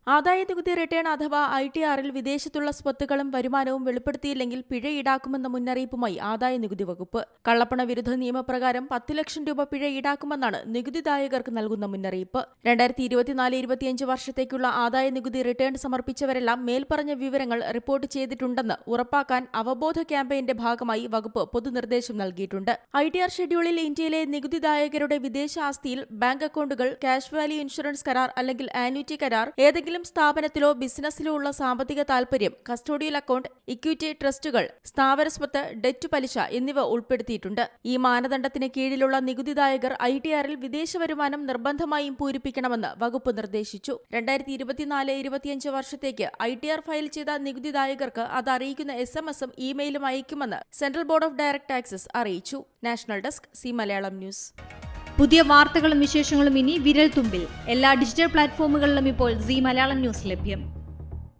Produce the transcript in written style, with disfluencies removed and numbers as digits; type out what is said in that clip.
ആദായനികുതി റിട്ടേൺ അഥവാ ITR-ൽ വിദേശത്തുള്ള സ്വത്തുക്കളും വരുമാനവും വെളിപ്പെടുത്തിയില്ലെങ്കിൽ പിഴ ഈടാക്കുമെന്ന മുന്നറിയിപ്പുമായി ആദായനികുതി വകുപ്പ്. കള്ളപ്പണ വിരുദ്ധ നിയമപ്രകാരം 10 ലക്ഷം രൂപ പിഴ ഈടാക്കുമെന്നാണ് നികുതിദായകർക്ക് നൽകുന്ന മുന്നറിയിപ്പ്. 2024-25 വർഷത്തേക്കുള്ള ആദായനികുതി റിട്ടേൺ സമർപ്പിച്ചവരെല്ലാം മേൽപ്പറഞ്ഞ വിവരങ്ങൾ റിപ്പോർട്ട് ചെയ്തിട്ടുണ്ടെന്ന് ഉറപ്പാക്കാൻ അവബോധ ക്യാമ്പയിന്റെ ഭാഗമായി വകുപ്പ് പൊതുനിർദ്ദേശം നൽകിയിട്ടുണ്ട്. ITR ഷെഡ്യൂളിൽ ഇന്ത്യയിലെ നികുതിദായകരുടെ വിദേശ ആസ്തിയിൽ ബാങ്ക് അക്കൗണ്ടുകൾ, ക്യാഷ് വാല്യൂ ഇൻഷുറൻസ് കരാർ അല്ലെങ്കിൽ ആന്വിറ്റി കരാർ, ഏതെങ്കിലും സ്ഥാപനത്തിലോ ബിസിനസ്സിലോ ഉള്ള സാമ്പത്തിക താൽപര്യം, കസ്റ്റോഡിയൽ അക്കൗണ്ട്, ഇക്വിറ്റി ട്രസ്റ്റുകൾ, സ്ഥാവര സ്വത്ത്, ഡെറ്റ് പലിശ എന്നിവ ഉൾപ്പെടുത്തിയിട്ടുണ്ട്. ഈ മാനദണ്ഡത്തിന് കീഴിലുള്ള നികുതിദായകർ ITR-ൽ വിദേശ വരുമാനം നിർബന്ധമായും പൂരിപ്പിക്കണമെന്ന് വകുപ്പ് നിർദ്ദേശിച്ചു. 2024-25 വർഷത്തേക്ക് ITR ഫയൽ ചെയ്ത നികുതിദായകർക്ക് അത് അറിയിക്കുന്ന SMS-ഉം ഇമെയിലും അയക്കുമെന്ന് central board of direct taxes അറിയിച്ചു. National desk, C Malayalam news. പുതിയ വാർത്തകളും വിശേഷങ്ങളും ഇനി വിരൽ തുമ്പിൽ. എല്ലാ ഡിജിറ്റൽ പ്ലാറ്റ്ഫോമുകളിലും ഇപ്പോൾ സി മലയാളം ന്യൂസ് ലഭ്യം.